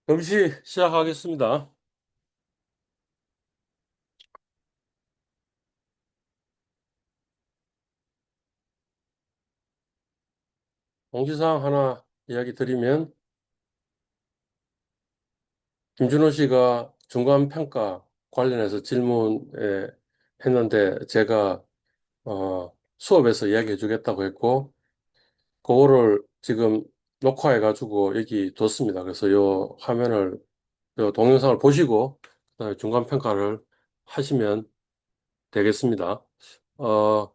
금시 시작하겠습니다. 공지사항 하나 이야기 드리면, 김준호 씨가 중간평가 관련해서 질문에 했는데, 제가 수업에서 이야기해 주겠다고 했고, 그거를 지금 녹화해 가지고 여기 뒀습니다. 그래서 요 동영상을 보시고, 그다음에 중간평가를 하시면 되겠습니다. 어,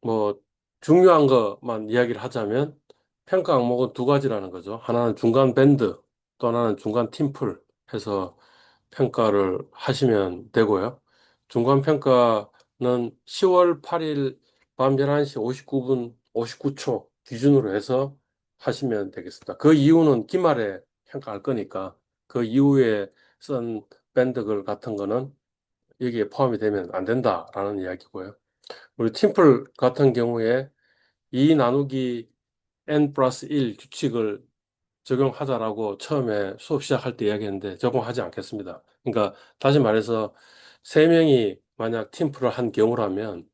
뭐 중요한 것만 이야기를 하자면 평가 항목은 두 가지라는 거죠. 하나는 중간 밴드, 또 하나는 중간 팀플 해서 평가를 하시면 되고요. 중간 평가는 10월 8일 밤 11시 59분 59초 기준으로 해서 하시면 되겠습니다. 그 이유는 기말에 평가할 거니까 그 이후에 쓴 밴드글 같은 거는 여기에 포함이 되면 안 된다라는 이야기고요. 우리 팀플 같은 경우에 2 나누기 n 플러스 1 규칙을 적용하자라고 처음에 수업 시작할 때 이야기했는데 적용하지 않겠습니다. 그러니까 다시 말해서 3명이 만약 팀플을 한 경우라면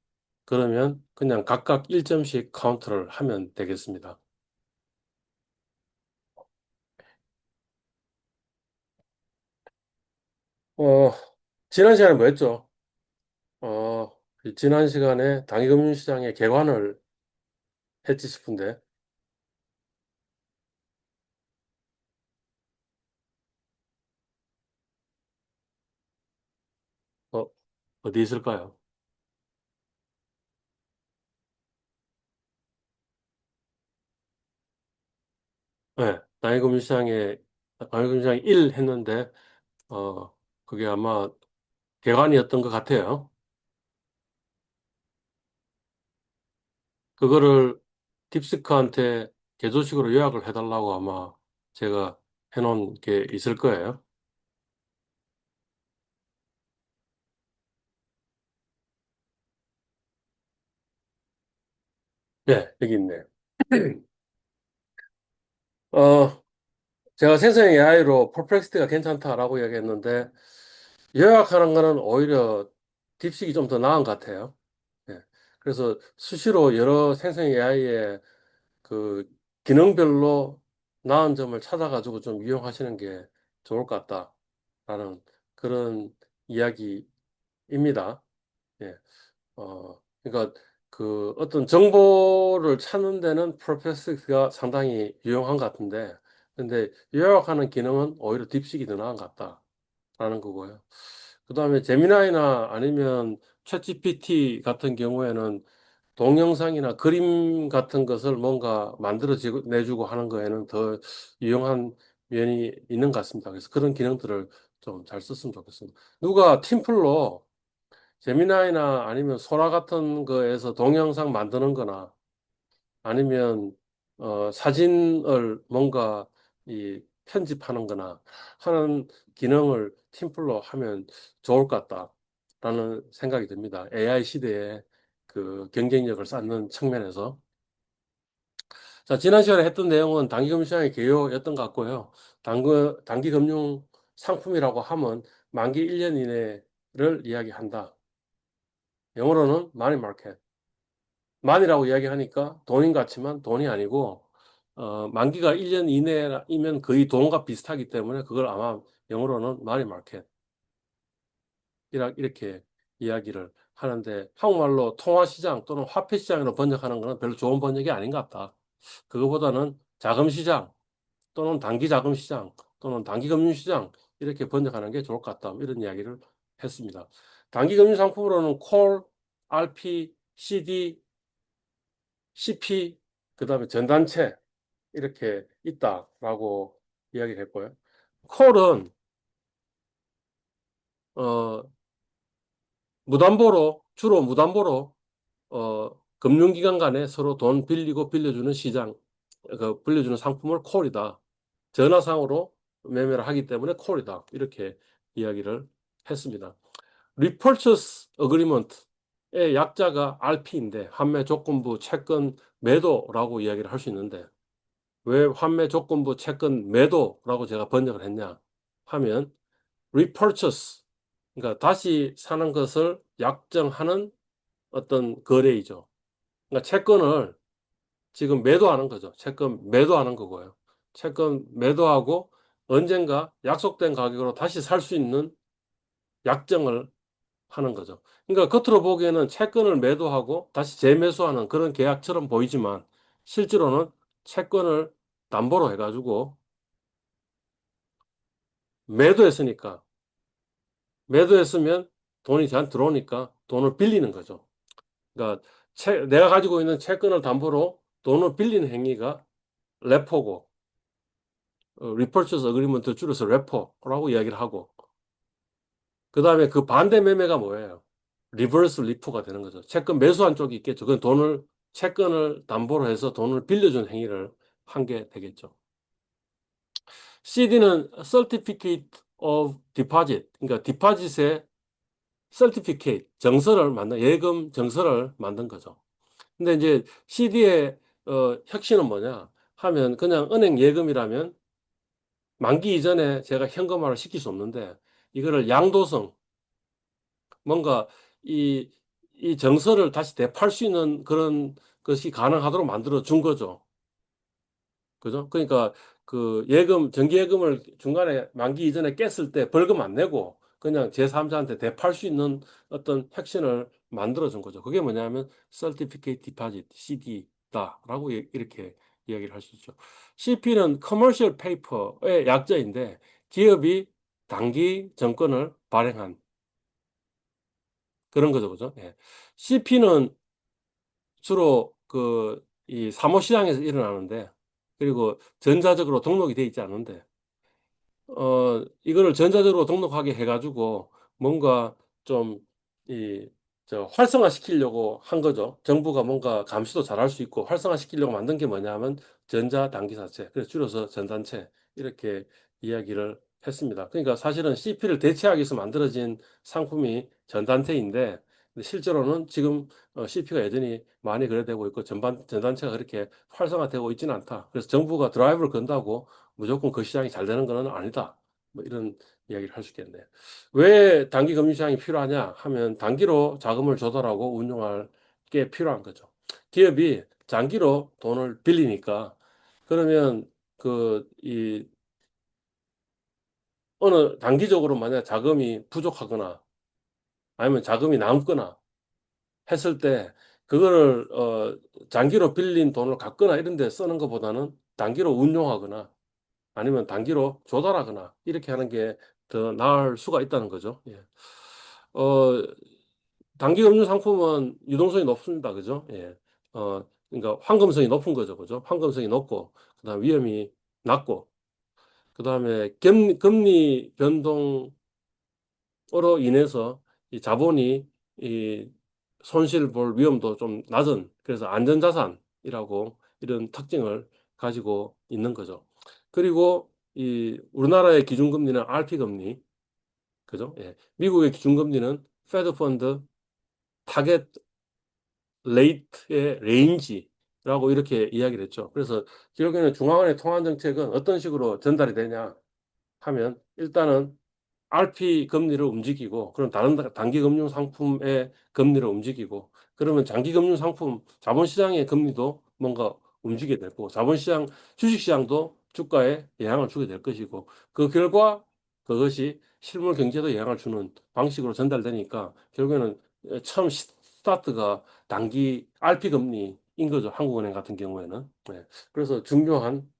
그러면 그냥 각각 1점씩 카운트를 하면 되겠습니다. 어, 지난 시간에 뭐 했죠? 어, 지난 시간에 당기금융시장의 개관을 했지 싶은데 어, 어디 있을까요? 네, 당기금융시장에 1 했는데 어, 그게 아마 개관이었던 것 같아요. 그거를 딥스크한테 개조식으로 요약을 해달라고 아마 제가 해놓은 게 있을 거예요. 네, 여기 있네요. 어, 제가 생성 AI로 퍼플렉스티가 괜찮다라고 얘기했는데 요약하는 거는 오히려 딥식이 좀 더 나은 것 같아요. 예. 그래서 수시로 여러 생성 AI의 그 기능별로 나은 점을 찾아가지고 좀 이용하시는 게 좋을 것 같다라는 그런 이야기입니다. 예. 그러니까 그 어떤 정보를 찾는 데는 퍼플렉스가 상당히 유용한 것 같은데, 근데 요약하는 기능은 오히려 딥식이 더 나은 것 같다라는 거고요. 그 다음에 제미나이나 아니면 챗GPT 같은 경우에는 동영상이나 그림 같은 것을 뭔가 만들어 내주고 하는 거에는 더 유용한 면이 있는 것 같습니다. 그래서 그런 기능들을 좀 잘 썼으면 좋겠습니다. 누가 팀플로 제미나이나 아니면 소라 같은 거에서 동영상 만드는 거나 아니면 사진을 뭔가 이 편집하는 거나 하는 기능을 팀플로 하면 좋을 것 같다라는 생각이 듭니다. AI 시대에 그 경쟁력을 쌓는 측면에서. 자, 지난 시간에 했던 내용은 단기금융시장의 개요였던 것 같고요. 단기금융 상품이라고 하면 만기 1년 이내를 이야기한다. 영어로는 money market. 만이라고 이야기하니까 돈인 것 같지만 돈이 아니고 만기가 1년 이내이면 거의 돈과 비슷하기 때문에 그걸 아마 영어로는 마니 마켓 이렇게 이야기를 하는데 한국말로 통화시장 또는 화폐시장으로 번역하는 것은 별로 좋은 번역이 아닌 것 같다. 그거보다는 자금시장 또는 단기자금시장 또는 단기금융시장 이렇게 번역하는 게 좋을 것 같다. 이런 이야기를 했습니다. 단기금융상품으로는 콜, RP, CD, CP, 그다음에 전단체 이렇게 있다라고 이야기를 했고요. 콜은 어, 주로 무담보로 금융기관 간에 서로 돈 빌리고 빌려주는 시장, 그 빌려주는 상품을 콜이다. 전화상으로 매매를 하기 때문에 콜이다. 이렇게 이야기를 했습니다. 리퍼처스 어그리먼트의 약자가 RP인데 판매 조건부 채권 매도라고 이야기를 할 수 있는데 왜 환매 조건부 채권 매도라고 제가 번역을 했냐 하면 repurchase, 그러니까 다시 사는 것을 약정하는 어떤 거래이죠. 그러니까 채권을 지금 매도하는 거죠. 채권 매도하는 거고요. 채권 매도하고 언젠가 약속된 가격으로 다시 살 수 있는 약정을 하는 거죠. 그러니까 겉으로 보기에는 채권을 매도하고 다시 재매수하는 그런 계약처럼 보이지만 실제로는 채권을 담보로 해가지고 매도했으니까 매도했으면 돈이 저한테 들어오니까 돈을 빌리는 거죠. 그러니까 내가 가지고 있는 채권을 담보로 돈을 빌리는 행위가 레포고, 리퍼처스 어그리먼트 줄여서 레포라고 이야기를 하고, 그 다음에 그 반대 매매가 뭐예요? 리버스 리포가 되는 거죠. 채권 매수한 쪽이 있겠죠. 그건 채권을 담보로 해서 돈을 빌려준 행위를 한 게 되겠죠. CD는 Certificate of Deposit, 그러니까 디파짓의 Certificate, 예금 정서를 만든 거죠. 근데 이제 CD의 혁신은 뭐냐 하면 그냥 은행 예금이라면 만기 이전에 제가 현금화를 시킬 수 없는데 이거를 양도성, 뭔가 이, 이 정서를 다시 되팔 수 있는 그런 것이 가능하도록 만들어 준 거죠. 그죠? 그러니까 그 정기예금을 중간에 만기 이전에 깼을 때 벌금 안 내고 그냥 제3자한테 되팔 수 있는 어떤 혁신을 만들어 준 거죠. 그게 뭐냐면 Certificate Deposit, CD다라고 이렇게 이야기를 할 수 있죠. CP는 Commercial Paper의 약자인데 기업이 단기 정권을 발행한 그런 거죠. 그죠? 예. CP는 주로 이 사무시장에서 일어나는데 그리고 전자적으로 등록이 돼 있지 않은데 이거를 전자적으로 등록하게 해가지고 뭔가 좀 이 활성화 시키려고 한 거죠. 정부가 뭔가 감시도 잘할 수 있고 활성화 시키려고 만든 게 뭐냐면 전자당기사채, 그래서 줄여서 전단체 이렇게 이야기를 했습니다. 그러니까 사실은 CP를 대체하기 위해서 만들어진 상품이 전단체인데 실제로는 지금 CP가 여전히 많이 거래되고 있고 전단체가 그렇게 활성화되고 있지는 않다. 그래서 정부가 드라이브를 건다고 무조건 그 시장이 잘 되는 건 아니다. 뭐 이런 이야기를 할 수 있겠네요. 왜 단기 금융 시장이 필요하냐 하면 단기로 자금을 조달하고 운용할 게 필요한 거죠. 기업이 장기로 돈을 빌리니까 그러면 이 어느 단기적으로 만약 자금이 부족하거나 아니면 자금이 남거나 했을 때 그거를 장기로 빌린 돈을 갚거나 이런 데 쓰는 것보다는 단기로 운용하거나 아니면 단기로 조달하거나 이렇게 하는 게 더 나을 수가 있다는 거죠. 예. 어, 단기 금융 상품은 유동성이 높습니다. 그죠? 예. 그러니까 황금성이 높은 거죠. 그죠? 황금성이 높고, 그다음 위험이 낮고, 그다음에 금리 변동으로 인해서 이 자본이 이 손실 볼 위험도 좀 낮은, 그래서 안전자산이라고 이런 특징을 가지고 있는 거죠. 그리고 이 우리나라의 기준금리는 RP금리, 그죠? 예. 미국의 기준금리는 페드 펀드 타겟 레이트의 레인지라고 이렇게 이야기를 했죠. 그래서 결국에는 중앙은행 통화 정책은 어떤 식으로 전달이 되냐 하면 일단은 RP 금리를 움직이고 그럼 다른 단기 금융 상품의 금리를 움직이고 그러면 장기 금융 상품 자본시장의 금리도 뭔가 움직이게 되고 자본시장 주식시장도 주가에 영향을 주게 될 것이고 그 결과 그것이 실물 경제도 영향을 주는 방식으로 전달되니까 결국에는 처음 스타트가 단기 RP 금리인 거죠. 한국은행 같은 경우에는. 네. 그래서 중요한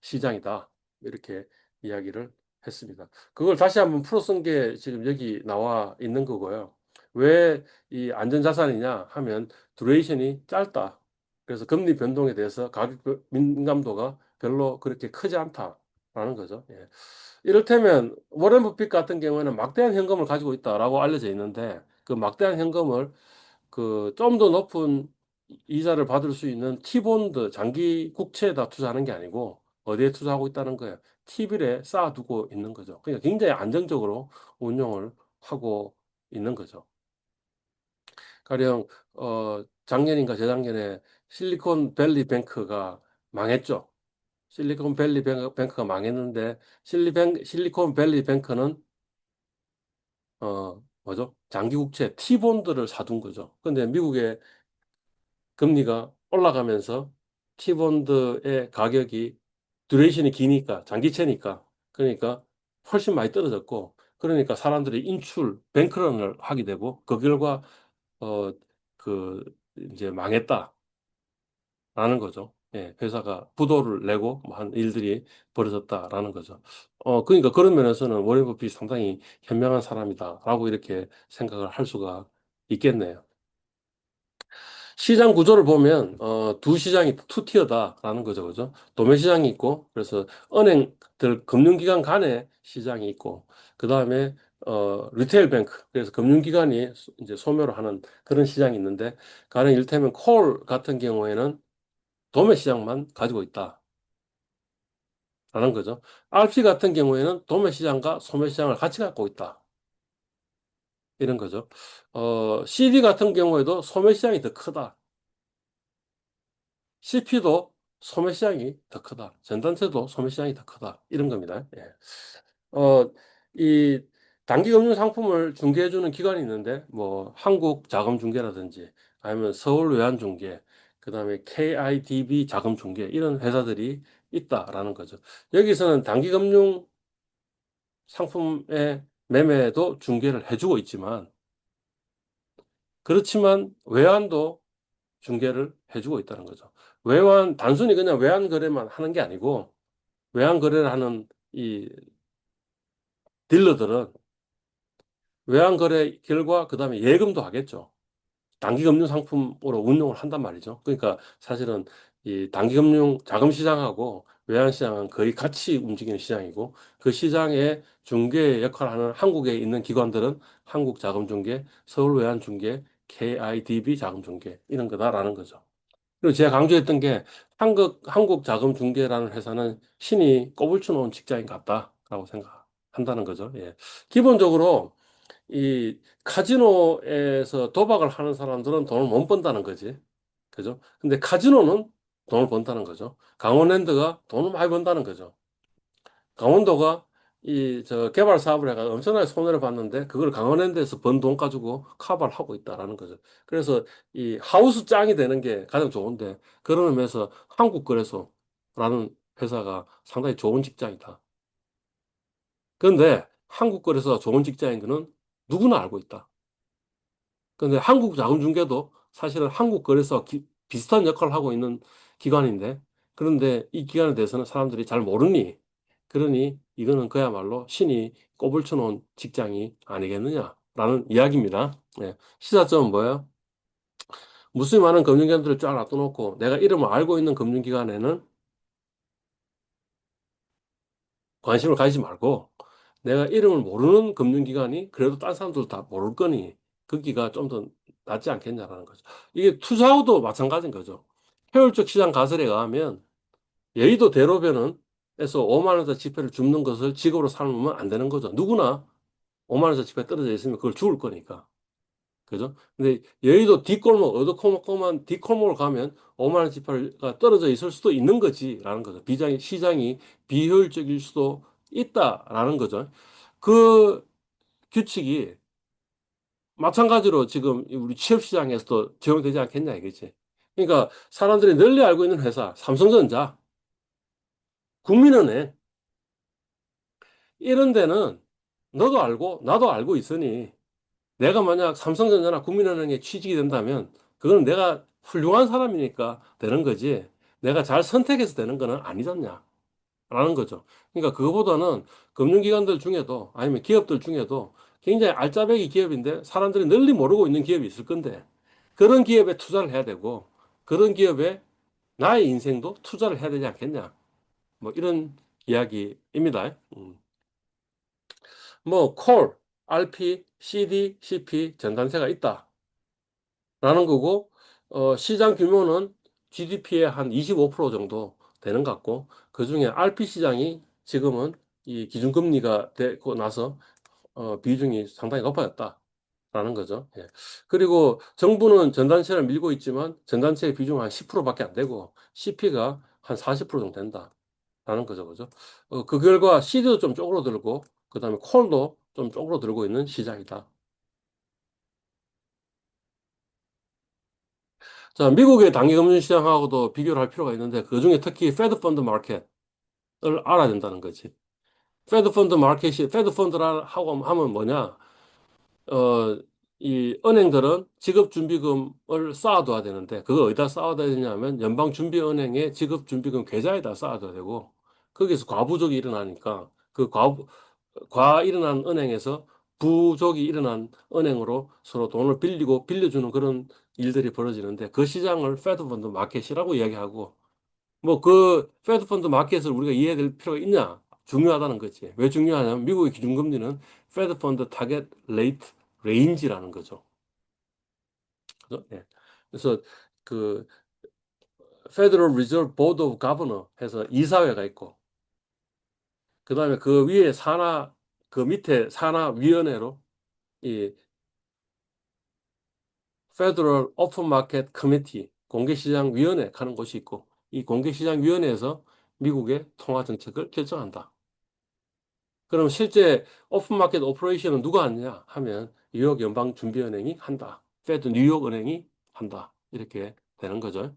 시장이다. 이렇게 이야기를 했습니다. 그걸 다시 한번 풀어 쓴 게 지금 여기 나와 있는 거고요. 왜 이 안전자산이냐 하면 두레이션이 짧다. 그래서 금리 변동에 대해서 가격 민감도가 별로 그렇게 크지 않다라는 거죠. 예. 이를테면 워렌 버핏 같은 경우에는 막대한 현금을 가지고 있다라고 알려져 있는데 그 막대한 현금을 좀 더 높은 이자를 받을 수 있는 T본드 장기 국채에다 투자하는 게 아니고 어디에 투자하고 있다는 거예요. T빌에 쌓아두고 있는 거죠. 그러니까 굉장히 안정적으로 운용을 하고 있는 거죠. 가령 작년인가 재작년에 실리콘밸리 뱅크가 망했죠. 실리콘밸리 뱅크가 망했는데 실리콘밸리 뱅크는 뭐죠? 장기국채 T본드를 사둔 거죠. 근데 미국의 금리가 올라가면서 T본드의 가격이 듀레이션이 기니까 장기채니까 그러니까 훨씬 많이 떨어졌고 그러니까 사람들이 뱅크런을 하게 되고 그 결과 어 그 이제 망했다라는 거죠. 예, 회사가 부도를 내고 뭐한 일들이 벌어졌다라는 거죠. 그러니까 그런 면에서는 워렌 버핏이 상당히 현명한 사람이다라고 이렇게 생각을 할 수가 있겠네요. 시장 구조를 보면 두 시장이 투티어다라는 거죠, 그죠? 도매 시장이 있고 그래서 은행들 금융기관 간의 시장이 있고 그 다음에 리테일 뱅크 그래서 금융기관이 이제 소매로 하는 그런 시장이 있는데 가령 이를테면 콜 같은 경우에는 도매 시장만 가지고 있다라는 거죠. 알피 같은 경우에는 도매 시장과 소매 시장을 같이 갖고 있다 이런 거죠. CD 같은 경우에도 소매 시장이 더 크다. CP도 소매 시장이 더 크다. 전단체도 소매 시장이 더 크다. 이런 겁니다. 예. 어, 이 단기 금융 상품을 중개해주는 기관이 있는데, 뭐, 한국자금중개라든지, 아니면 서울외환중개, 그 다음에 KIDB 자금중개, 이런 회사들이 있다라는 거죠. 여기서는 단기 금융 상품의 매매도 중개를 해주고 있지만, 그렇지만 외환도 중개를 해주고 있다는 거죠. 단순히 그냥 외환 거래만 하는 게 아니고, 외환 거래를 하는 이 딜러들은 외환 거래 결과 그다음에 예금도 하겠죠. 단기 금융 상품으로 운용을 한단 말이죠. 그러니까 사실은 이 단기 금융 자금 시장하고 외환 시장은 거의 같이 움직이는 시장이고 그 시장의 중개 역할을 하는 한국에 있는 기관들은 한국자금중개, 서울외환중개, KIDB 자금중개 이런 거다라는 거죠. 그리고 제가 강조했던 게 한국자금중개라는 회사는 신이 꼽을 쳐놓은 직장인 같다라고 생각한다는 거죠. 예. 기본적으로 이 카지노에서 도박을 하는 사람들은 돈을 못 번다는 거지. 그죠? 근데 카지노는 돈을 번다는 거죠. 강원랜드가 돈을 많이 번다는 거죠. 강원도가 개발 사업을 해가 엄청나게 손해를 봤는데 그걸 강원랜드에서 번 돈 가지고 커버를 하고 있다라는 거죠. 그래서 이 하우스 짱이 되는 게 가장 좋은데 그런 의미에서 한국거래소라는 회사가 상당히 좋은 직장이다. 그런데 한국거래소가 좋은 직장인 거는 누구나 알고 있다. 그런데 한국자금중개도 사실은 한국거래소와 비슷한 역할을 하고 있는 기관인데 그런데 이 기관에 대해서는 사람들이 잘 모르니 그러니 이거는 그야말로 신이 꼽을 쳐놓은 직장이 아니겠느냐라는 이야기입니다. 예. 시사점은 뭐예요? 무수히 많은 금융기관들을 쫙 놔둬놓고 내가 이름을 알고 있는 금융기관에는 관심을 가지지 말고 내가 이름을 모르는 금융기관이 그래도 딴 사람들도 다 모를 거니 거기가 좀 더 낫지 않겠냐라는 거죠. 이게 투자하고도 마찬가지인 거죠. 효율적 시장 가설에 의하면 여의도 대로변은 에서 5만 원짜리 지폐를 줍는 것을 직업으로 삼으면 안 되는 거죠. 누구나 5만 원짜리 지폐 떨어져 있으면 그걸 죽을 거니까. 그죠? 근데 여의도 뒷골목, 어두컴컴한 뒷골목을 가면 5만 원 지폐가 떨어져 있을 수도 있는 거지라는 거죠. 시장이 비효율적일 수도 있다라는 거죠. 그 규칙이 마찬가지로 지금 우리 취업 시장에서도 적용되지 않겠냐 이거지. 그러니까 사람들이 널리 알고 있는 회사, 삼성전자, 국민은행 이런 데는 너도 알고 나도 알고 있으니 내가 만약 삼성전자나 국민은행에 취직이 된다면 그거는 내가 훌륭한 사람이니까 되는 거지. 내가 잘 선택해서 되는 거는 아니잖냐. 라는 거죠. 그러니까 그거보다는 금융기관들 중에도 아니면 기업들 중에도 굉장히 알짜배기 기업인데 사람들이 널리 모르고 있는 기업이 있을 건데 그런 기업에 투자를 해야 되고 그런 기업에 나의 인생도 투자를 해야 되지 않겠냐. 뭐 이런 이야기입니다. 뭐 콜, RP, CD, CP 전단세가 있다라는 거고 시장 규모는 GDP의 한 25% 정도 되는 것 같고 그중에 RP 시장이 지금은 이 기준금리가 되고 나서 비중이 상당히 높아졌다라는 거죠. 예. 그리고 정부는 전단세를 밀고 있지만 전단세의 비중은 한 10%밖에 안 되고 CP가 한 40% 정도 된다. 라는 거죠, 그죠? 그 결과 시드도 좀 쪼그라들고, 그 다음에 콜도 좀 쪼그라들고 있는 시장이다. 자, 미국의 단기금융시장하고도 비교를 할 필요가 있는데, 그 중에 특히 페드 펀드 마켓을 알아야 된다는 거지. 페드 펀드라 하고 하면 뭐냐? 어, 이 은행들은 지급준비금을 쌓아둬야 되는데, 그거 어디다 쌓아둬야 되냐면, 연방준비은행의 지급준비금 계좌에다 쌓아둬야 되고, 거기서 과부족이 일어나니까, 과 일어난 은행에서 부족이 일어난 은행으로 서로 돈을 빌리고 빌려주는 그런 일들이 벌어지는데, 그 시장을 페드 펀드 마켓이라고 이야기하고, 뭐 그 페드 펀드 마켓을 우리가 이해될 필요가 있냐? 중요하다는 거지. 왜 중요하냐면 미국의 기준금리는 페드 펀드 타겟 레이트 레인지라는 거죠. 그죠? 예. 그래서 그 페더럴 리저브 보드 오브 가버너 해서 이사회가 있고, 그다음에 그 위에 산하, 그 밑에 산하 위원회로 이 페더럴 오픈 마켓 커미티 공개시장 위원회 하는 곳이 있고, 이 공개시장 위원회에서 미국의 통화 정책을 결정한다. 그럼 실제 오픈마켓 오퍼레이션은 누가 하느냐 하면 뉴욕 연방준비은행이 한다. 페드 뉴욕 은행이 한다. 이렇게 되는 거죠.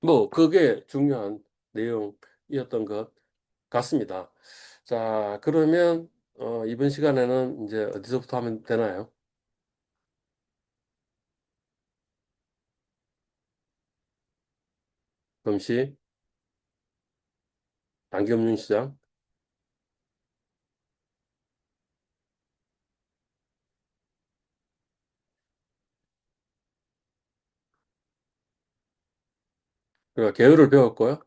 뭐 그게 중요한 내용이었던 것 같습니다. 자, 그러면 이번 시간에는 이제 어디서부터 하면 되나요? 금시, 단기금융시장, 그리고 개요를 배웠고요.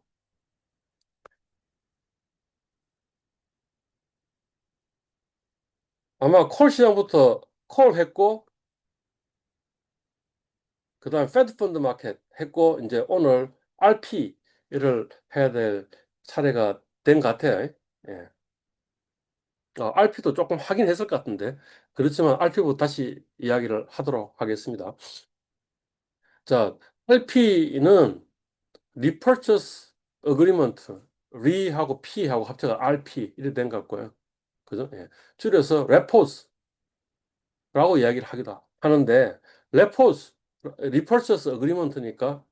아마 콜 시장부터 콜 했고, 그다음 페드 펀드 마켓 했고, 이제 오늘 RP를 해야 될 차례가 된 것 같아요. 예. RP도 조금 하긴 했을 것 같은데, 그렇지만 RP부터 다시 이야기를 하도록 하겠습니다. 자, RP는 Repurchase Agreement, Re하고 P하고 합쳐서 RP 이렇게 된 것 같고요. 그죠? 예. 줄여서 Repos라고 이야기를 하기도 하는데, Repos, Repurchase Agreement니까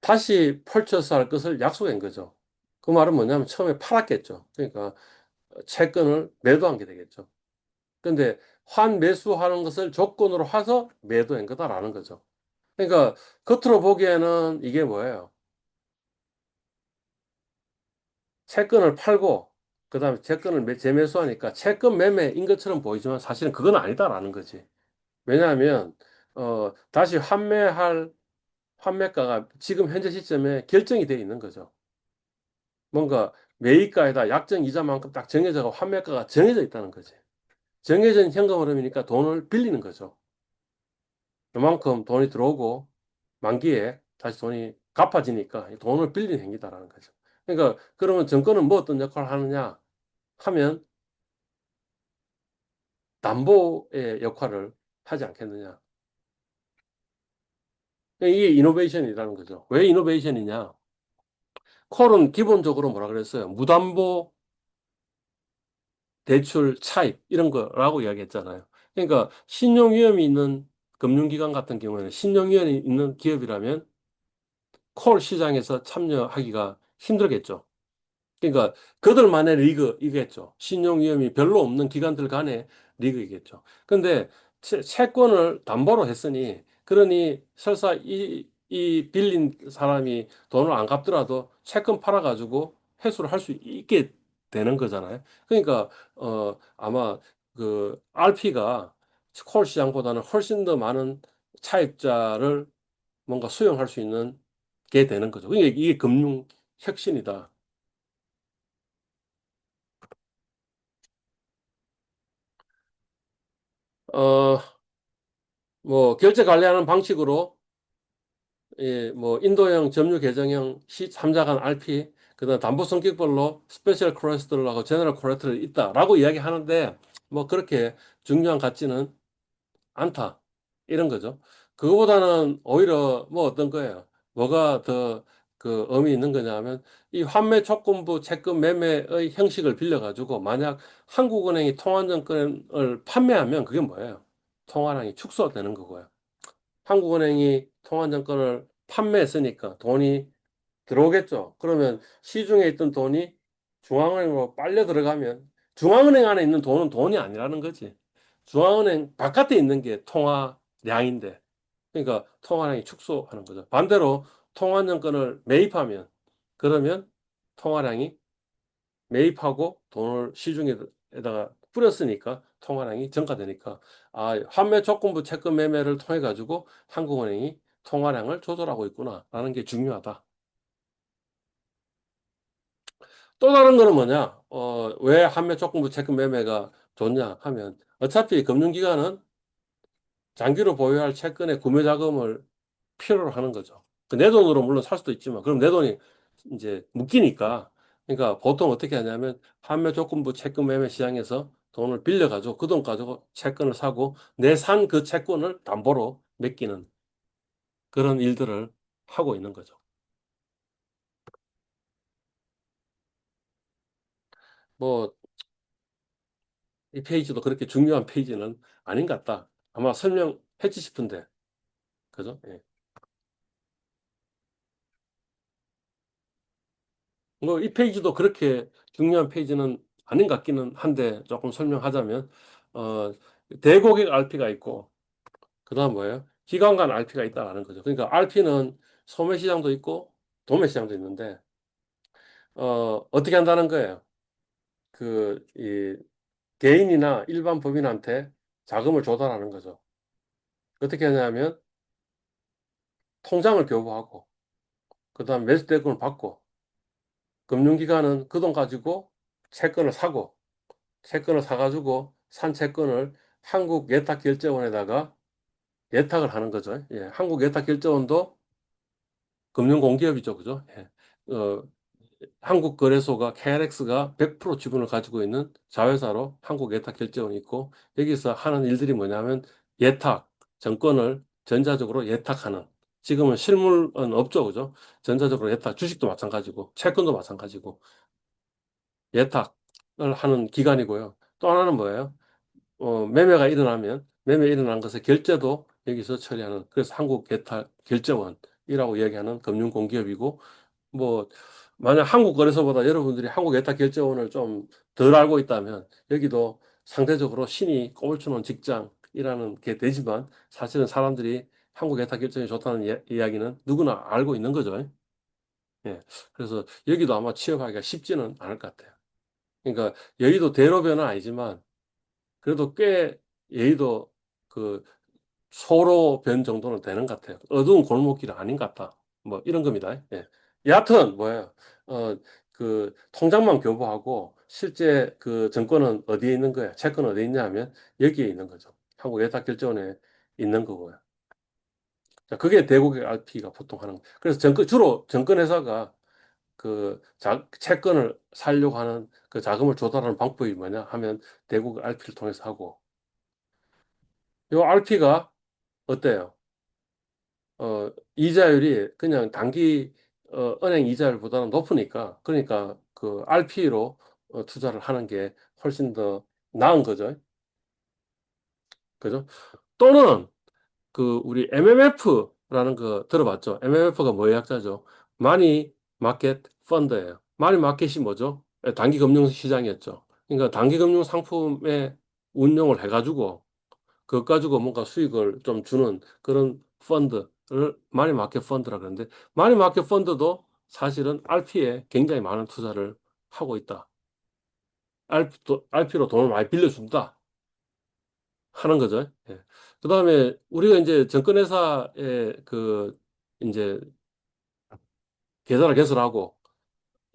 다시 펄쳐서 할 것을 약속한 거죠. 그 말은 뭐냐면 처음에 팔았겠죠. 그러니까 채권을 매도한 게 되겠죠. 근데 환매수하는 것을 조건으로 해서 매도한 거다라는 거죠. 그러니까 겉으로 보기에는 이게 뭐예요? 채권을 팔고 그다음에 채권을 재매수하니까 채권 매매인 것처럼 보이지만 사실은 그건 아니다라는 거지. 왜냐하면 다시 환매할 환매가가 지금 현재 시점에 결정이 되어 있는 거죠. 뭔가 매입가에다 약정 이자만큼 딱 정해져가 환매가가 정해져 있다는 거지. 정해진 현금 흐름이니까 돈을 빌리는 거죠. 그만큼 돈이 들어오고 만기에 다시 돈이 갚아지니까 돈을 빌린 행위다라는 거죠. 그러니까 그러면 정권은 뭐 어떤 역할을 하느냐 하면 담보의 역할을 하지 않겠느냐. 이게 이노베이션이라는 거죠. 왜 이노베이션이냐? 콜은 기본적으로 뭐라 그랬어요? 무담보 대출 차입 이런 거라고 이야기했잖아요. 그러니까 신용 위험이 있는 금융기관 같은 경우에는 신용 위험이 있는 기업이라면 콜 시장에서 참여하기가 힘들겠죠. 그러니까 그들만의 리그이겠죠. 신용 위험이 별로 없는 기관들 간의 리그이겠죠. 근데 채권을 담보로 했으니 그러니 설사 이 빌린 사람이 돈을 안 갚더라도 채권 팔아가지고 회수를 할 수 있게 되는 거잖아요. 그러니까 아마 그 RP가 콜 시장보다는 훨씬 더 많은 차입자를 뭔가 수용할 수 있는 게 되는 거죠. 그러니까 이게 금융 혁신이다. 어, 뭐, 결제 관리하는 방식으로, 예, 뭐, 인도형, 점유 계정형, 3자 간 RP, 그다음 담보 성격별로 스페셜 코레스트롤하고 제너럴 코레스트롤이 있다라고 이야기하는데, 뭐, 그렇게 중요한 같지는 않다. 이런 거죠. 그거보다는 오히려 뭐 어떤 거예요? 뭐가 더 그 의미 있는 거냐면 이 환매 조건부 채권 매매의 형식을 빌려가지고 만약 한국은행이 통화증권을 판매하면 그게 뭐예요? 통화량이 축소되는 거고요. 한국은행이 통화증권을 판매했으니까 돈이 들어오겠죠. 그러면 시중에 있던 돈이 중앙은행으로 빨려 들어가면 중앙은행 안에 있는 돈은 돈이 아니라는 거지. 중앙은행 바깥에 있는 게 통화량인데 그러니까 통화량이 축소하는 거죠. 반대로 통화증권을 매입하면 그러면 통화량이 매입하고 돈을 시중에다가 뿌렸으니까 통화량이 증가되니까 환매 조건부 채권 매매를 통해 가지고 한국은행이 통화량을 조절하고 있구나라는 게 중요하다. 또 다른 거는 뭐냐? 왜 환매 조건부 채권 매매가 좋냐 하면 어차피 금융기관은 장기로 보유할 채권의 구매 자금을 필요로 하는 거죠. 그내 돈으로 물론 살 수도 있지만 그럼 내 돈이 이제 묶이니까 그러니까 보통 어떻게 하냐면 판매 조건부 채권 매매 시장에서 돈을 빌려가지고 그 돈 가지고 채권을 사고 내 산 그 채권을 담보로 맡기는 그런 일들을 하고 있는 거죠. 뭐 이 페이지도 그렇게 중요한 페이지는 아닌 것 같다. 아마 설명했지 싶은데 그죠? 예. 뭐 이 페이지도 그렇게 중요한 페이지는 아닌 것 같기는 한데 조금 설명하자면 어, 대고객 RP가 있고 그다음 뭐예요? 기관 간 RP가 있다라는 거죠. 그러니까 RP는 소매 시장도 있고 도매 시장도 있는데 어떻게 한다는 거예요? 이 개인이나 일반 법인한테 자금을 조달하는 거죠. 어떻게 하냐면 통장을 교부하고 그다음 매수대금을 받고 금융기관은 그 돈 가지고 채권을 사고 채권을 사가지고 산 채권을 한국예탁결제원에다가 예탁을 하는 거죠. 예, 한국예탁결제원도 금융공기업이죠, 그죠? 예. 어, 한국거래소가 KRX가 100% 지분을 가지고 있는 자회사로 한국예탁결제원이 있고 여기서 하는 일들이 뭐냐면 예탁, 정권을 전자적으로 예탁하는 지금은 실물은 없죠, 그죠? 전자적으로 예탁, 주식도 마찬가지고 채권도 마찬가지고 예탁을 하는 기관이고요. 또 하나는 뭐예요? 매매가 일어나면 매매 일어난 것의 결제도 여기서 처리하는 그래서 한국예탁결제원이라고 얘기하는 금융공기업이고 뭐 만약 한국거래소보다 여러분들이 한국예탁결제원을 좀 덜 알고 있다면 여기도 상대적으로 신이 꼽을 추는 직장이라는 게 되지만 사실은 사람들이 한국예탁결제원이 좋다는 이야기는 누구나 알고 있는 거죠. 예. 그래서 여기도 아마 취업하기가 쉽지는 않을 것 같아요. 그러니까 여의도 대로변은 아니지만 그래도 꽤 여의도 그 소로변 정도는 되는 것 같아요. 어두운 골목길은 아닌 것 같다. 뭐 이런 겁니다. 예. 여하튼 뭐예요? 어, 통장만 교부하고 실제 그 정권은 어디에 있는 거야? 채권은 어디에 있냐 하면 여기에 있는 거죠. 한국예탁결제원에 있는 거고요. 자, 그게 대국의 RP가 보통 하는 거예요. 그래서 주로 정권회사가 채권을 살려고 하는 그 자금을 조달하는 방법이 뭐냐 하면 대국 RP를 통해서 하고 요 RP가 어때요? 이자율이 그냥 단기 은행 이자율보다는 높으니까 그러니까 그 RP로 투자를 하는 게 훨씬 더 나은 거죠. 그죠? 또는 우리 MMF라는 거 들어봤죠? MMF가 뭐의 약자죠? 마니 마켓 펀드예요. 마니 마켓이 뭐죠? 단기 금융 시장이었죠. 그러니까 단기 금융 상품의 운용을 해가지고 그것 가지고 뭔가 수익을 좀 주는 그런 펀드를 마니 마켓 펀드라 그러는데 마니 마켓 펀드도 사실은 RP에 굉장히 많은 투자를 하고 있다. RP로 돈을 많이 빌려준다 하는 거죠. 예. 그다음에 우리가 이제 증권회사에 이제 계좌를 개설하고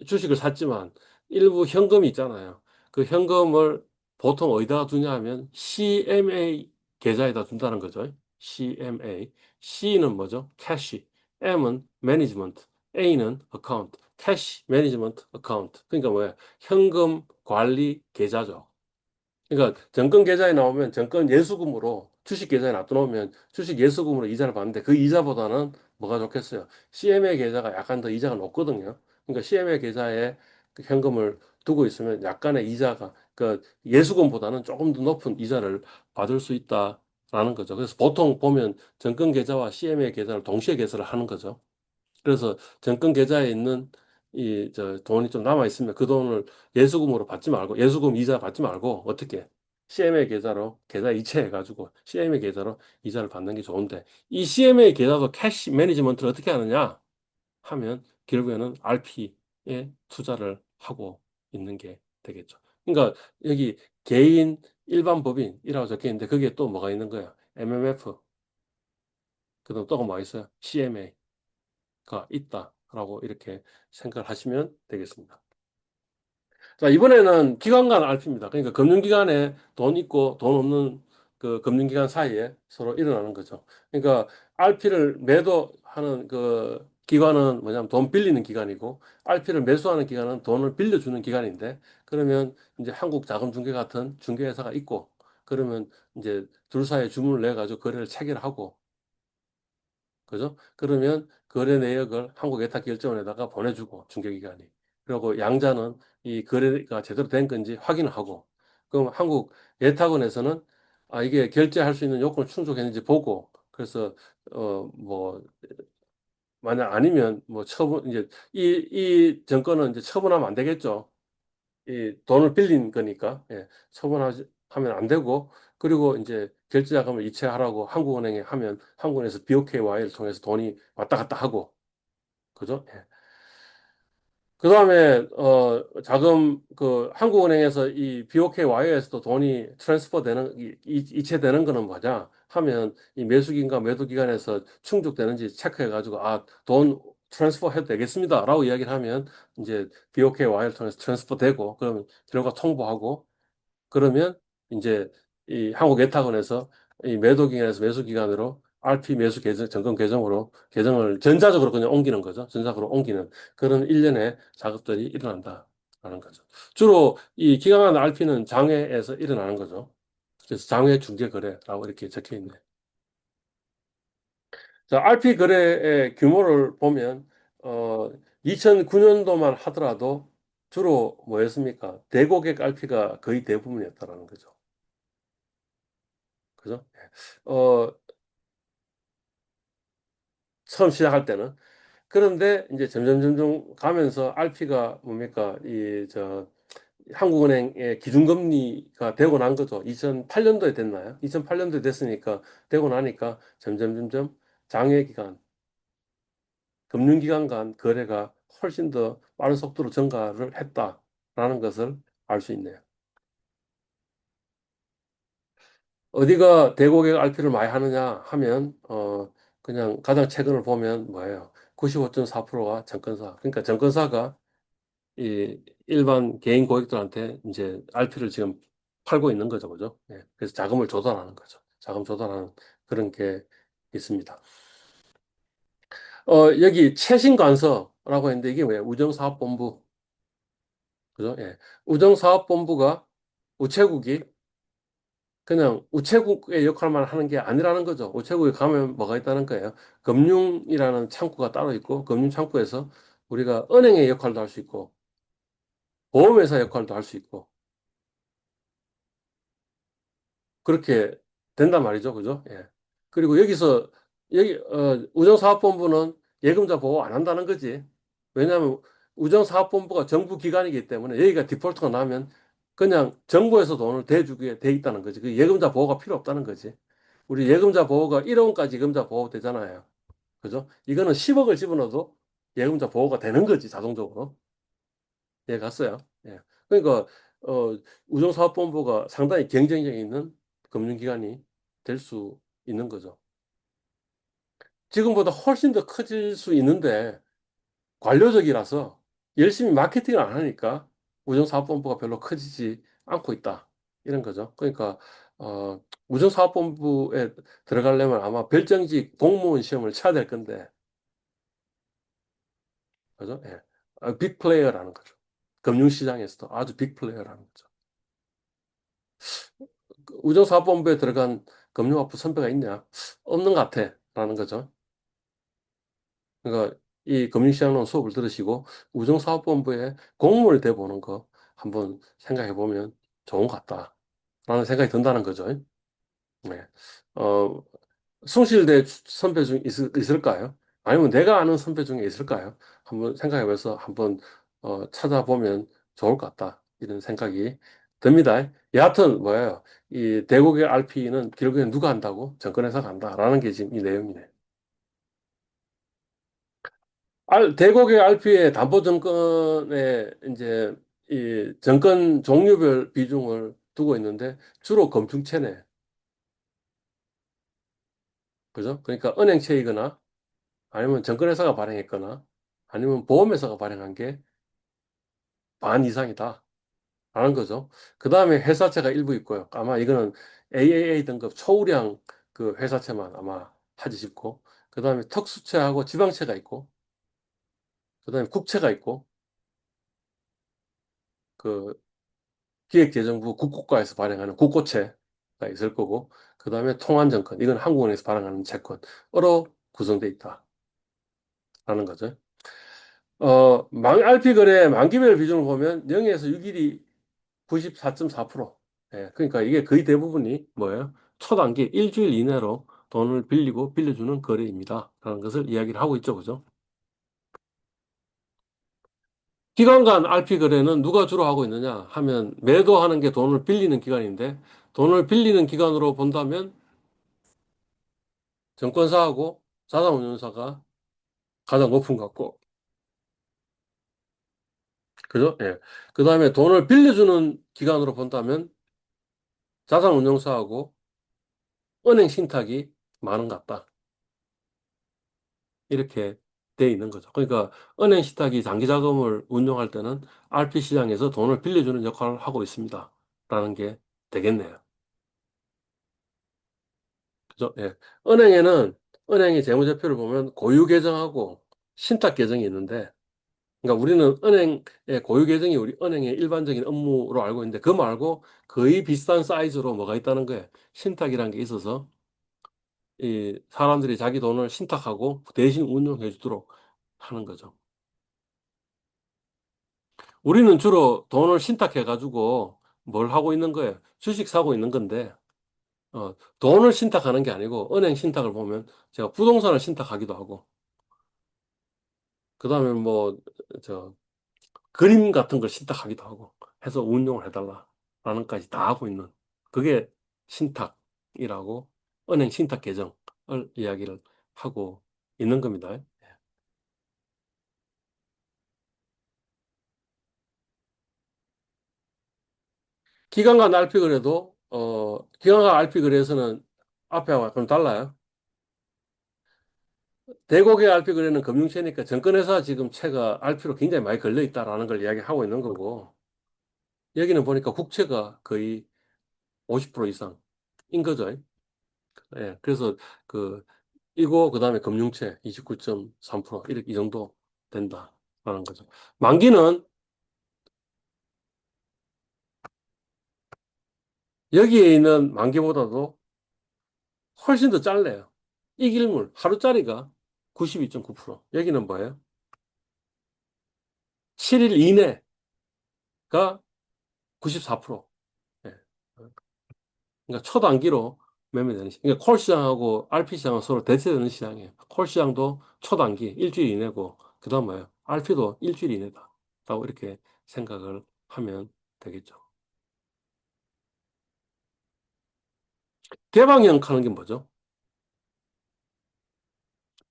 주식을 샀지만 일부 현금이 있잖아요. 그 현금을 보통 어디다 두냐 하면 CMA 계좌에다 둔다는 거죠. CMA. C는 뭐죠? 캐시. M은 매니지먼트. A는 어카운트. 캐시 매니지먼트 어카운트. 그러니까 뭐야? 현금 관리 계좌죠. 그러니까 정권 계좌에 나오면 정권 예수금으로 주식 계좌에 놔둬놓으면 주식 예수금으로 이자를 받는데 그 이자보다는 뭐가 좋겠어요? CMA 계좌가 약간 더 이자가 높거든요. 그러니까 CMA 계좌에 그 현금을 두고 있으면 약간의 이자가 그 예수금보다는 조금 더 높은 이자를 받을 수 있다라는 거죠. 그래서 보통 보면 정권 계좌와 CMA 계좌를 동시에 개설을 하는 거죠. 그래서 정권 계좌에 있는 이 저 돈이 좀 남아 있으면 그 돈을 예수금으로 받지 말고 예수금 이자 받지 말고 어떻게 CMA 계좌로 계좌 이체해 가지고 CMA 계좌로 이자를 받는 게 좋은데 이 CMA 계좌도 캐시 매니지먼트를 어떻게 하느냐 하면 결국에는 RP에 투자를 하고 있는 게 되겠죠. 그러니까 여기 개인 일반 법인이라고 적혀 있는데 거기에 또 뭐가 있는 거야? MMF 그다음 또가 뭐가 있어요? CMA 가 있다라고 이렇게 생각을 하시면 되겠습니다. 자, 이번에는 기관 간 RP입니다. 그러니까 금융기관에 돈 있고 돈 없는 그 금융기관 사이에 서로 일어나는 거죠. 그러니까 RP를 매도하는 그 기관은 뭐냐면 돈 빌리는 기관이고 RP를 매수하는 기관은 돈을 빌려주는 기관인데 그러면 이제 한국자금중개 같은 중개회사가 있고 그러면 이제 둘 사이에 주문을 내 가지고 거래를 체결하고 그죠? 그러면 거래 내역을 한국 예탁결제원에다가 보내주고 중개기관이. 그리고 양자는 이 거래가 제대로 된 건지 확인을 하고. 그럼 한국 예탁원에서는 아 이게 결제할 수 있는 요건을 충족했는지 보고. 그래서 뭐 만약 아니면 뭐 처분 이제 이 정권은 이제 처분하면 안 되겠죠. 이 돈을 빌린 거니까 처분하지 하면 안 되고 그리고 이제 결제자금을 이체하라고 한국은행에 하면 한국은행에서 BOKY를 통해서 돈이 왔다 갔다 하고 그죠? 예. 그다음에 자금 그 한국은행에서 이 BOKY에서도 돈이 트랜스퍼 되는 이체되는 거는 뭐냐 하면 이 매수기관과 매도기관에서 충족되는지 체크해 가지고 아 돈 트랜스퍼 해도 되겠습니다라고 이야기를 하면 이제 BOKY를 통해서 트랜스퍼 되고 그러면 결과 통보하고 그러면 이제 이 한국 예탁원에서 이 매도기관에서 매수기관으로 RP 매수 계정, 점검 계정으로 계정을 전자적으로 그냥 옮기는 거죠. 전자적으로 옮기는 그런 일련의 작업들이 일어난다라는 거죠. 주로 이 기관한 RP는 장외에서 일어나는 거죠. 그래서 장외 중개 거래라고 이렇게 적혀 있네. 자, RP 거래의 규모를 보면 2009년도만 하더라도 주로 뭐였습니까? 대고객 RP가 거의 대부분이었다라는 거죠. 그죠? 처음 시작할 때는. 그런데 이제 점점 가면서 RP가 뭡니까? 한국은행의 기준금리가 되고 난 거죠. 2008년도에 됐나요? 2008년도에 됐으니까, 되고 나니까 점점 장외기관, 금융기관 간 거래가 훨씬 더 빠른 속도로 증가를 했다라는 것을 알 수 있네요. 어디가 대고객 RP를 많이 하느냐 하면, 그냥 가장 최근을 보면 뭐예요? 95.4%가 정권사. 그러니까 정권사가 이 일반 개인 고객들한테 이제 RP를 지금 팔고 있는 거죠. 그죠? 예. 그래서 자금을 조달하는 거죠. 자금 조달하는 그런 게 있습니다. 여기 최신관서라고 했는데 이게 뭐예요? 우정사업본부. 그죠? 예. 우정사업본부가 우체국이 그냥 우체국의 역할만 하는 게 아니라는 거죠. 우체국에 가면 뭐가 있다는 거예요. 금융이라는 창구가 따로 있고, 금융 창구에서 우리가 은행의 역할도 할 수 있고, 보험회사 역할도 할 수 있고, 그렇게 된단 말이죠. 그죠? 예. 그리고 우정사업본부는 예금자 보호 안 한다는 거지. 왜냐하면 우정사업본부가 정부 기관이기 때문에 여기가 디폴트가 나면 그냥 정부에서 돈을 대주게 돼 있다는 거지. 그 예금자 보호가 필요 없다는 거지. 우리 예금자 보호가 1억원까지 예금자 보호 되잖아요. 그죠? 이거는 10억을 집어넣어도 예금자 보호가 되는 거지, 자동적으로. 예, 갔어요. 예. 그러니까, 우정사업본부가 상당히 경쟁력 있는 금융기관이 될 수 있는 거죠. 지금보다 훨씬 더 커질 수 있는데, 관료적이라서 열심히 마케팅을 안 하니까 우정사업본부가 별로 커지지 않고 있다. 이런 거죠. 그러니까, 우정사업본부에 들어가려면 아마 별정직 공무원 시험을 쳐야 될 건데, 그죠? 예. 빅 플레이어라는 거죠. 금융시장에서도 아주 빅 플레이어라는 거죠. 그 우정사업본부에 들어간 금융화부 선배가 있냐? 없는 것 같아. 라는 거죠. 그러니까 이 금융시장론 수업을 들으시고 우정사업본부에 공무원이 돼보는 거 한번 생각해 보면 좋은 것 같다. 라는 생각이 든다는 거죠. 네. 어, 숭실대 선배 중 있을까요? 아니면 내가 아는 선배 중에 있을까요? 한번 생각해 봐서 한번 찾아보면 좋을 것 같다. 이런 생각이 듭니다. 여하튼 뭐예요? 이 대국의 RP는 결국엔 누가 한다고? 정권회사가 한다라는 게 지금 이 내용이네. 대국의 RP의 담보정권에 이제 이 정권 종류별 비중을 두고 있는데 주로 금융채네. 그죠? 그러니까 은행채이거나 아니면 정권회사가 발행했거나 아니면 보험회사가 발행한 게 반 이상이다. 라는 거죠. 그 다음에 회사채가 일부 있고요. 아마 이거는 AAA 등급 초우량 그 회사채만 아마 하지 싶고, 그 다음에 특수채하고 지방채가 있고, 그 다음에 국채가 있고, 그 기획재정부 국고가에서 발행하는 국고채가 있을 거고, 그 다음에 통한정권, 이건 한국은행에서 발행하는 채권으로 구성되어 있다라는 거죠. RP 거래 만기별 비중을 보면 0에서 6일이 94.4%. 예, 그러니까 이게 거의 대부분이 뭐예요? 초단기 일주일 이내로 돈을 빌리고 빌려주는 거래입니다. 라는 것을 이야기를 하고 있죠. 그죠? 기관 간 RP 거래는 누가 주로 하고 있느냐 하면 매도하는 게 돈을 빌리는 기관인데 돈을 빌리는 기관으로 본다면 증권사하고 자산운용사가 가장 높은 것 같고, 그죠? 예. 그 다음에 돈을 빌려주는 기관으로 본다면 자산운용사하고 은행 신탁이 많은 것 같다. 이렇게 돼 있는 거죠. 그러니까 은행 시탁이 장기 자금을 운용할 때는 RP 시장에서 돈을 빌려주는 역할을 하고 있습니다. 라는 게 되겠네요. 그죠? 예. 은행에는 은행의 재무제표를 보면 고유 계정하고 신탁 계정이 있는데, 그러니까 우리는 은행의 고유 계정이 우리 은행의 일반적인 업무로 알고 있는데 그 말고 거의 비슷한 사이즈로 뭐가 있다는 거예요. 신탁이라는 게 있어서 이 사람들이 자기 돈을 신탁하고 대신 운용해 주도록 하는 거죠. 우리는 주로 돈을 신탁해가지고 뭘 하고 있는 거예요? 주식 사고 있는 건데, 돈을 신탁하는 게 아니고, 은행 신탁을 보면 제가 부동산을 신탁하기도 하고, 그 다음에 뭐, 저, 그림 같은 걸 신탁하기도 하고, 해서 운용을 해달라. 라는 까지 다 하고 있는. 그게 신탁이라고, 은행 신탁 계정을 이야기를 하고 있는 겁니다. 기관과 RP 거래도, 기관과 RP 거래에서는 앞에하고 좀 달라요. 대고개 RP 거래는 금융채니까 증권회사 지금 채가 RP로 굉장히 많이 걸려 있다라는 걸 이야기하고 있는 거고, 여기는 보니까 국채가 거의 50% 이상인 거죠. 예, 그래서 그 이거 그다음에 금융채 29.3% 이렇게 이 정도 된다라는 거죠. 만기는 여기에 있는 만기보다도 훨씬 더 짧네요. 이길물 하루짜리가 92.9%. 여기는 뭐예요? 7일 이내가 94%. 예. 그러니까 초단기로 매매되는 시장. 그러니까 콜 시장하고 RP 시장은 서로 대체되는 시장이에요. 콜 시장도 초단기 일주일 이내고 그다음 뭐예요? RP도 일주일 이내다. 라고 이렇게 생각을 하면 되겠죠. 개방형 하는 게 뭐죠?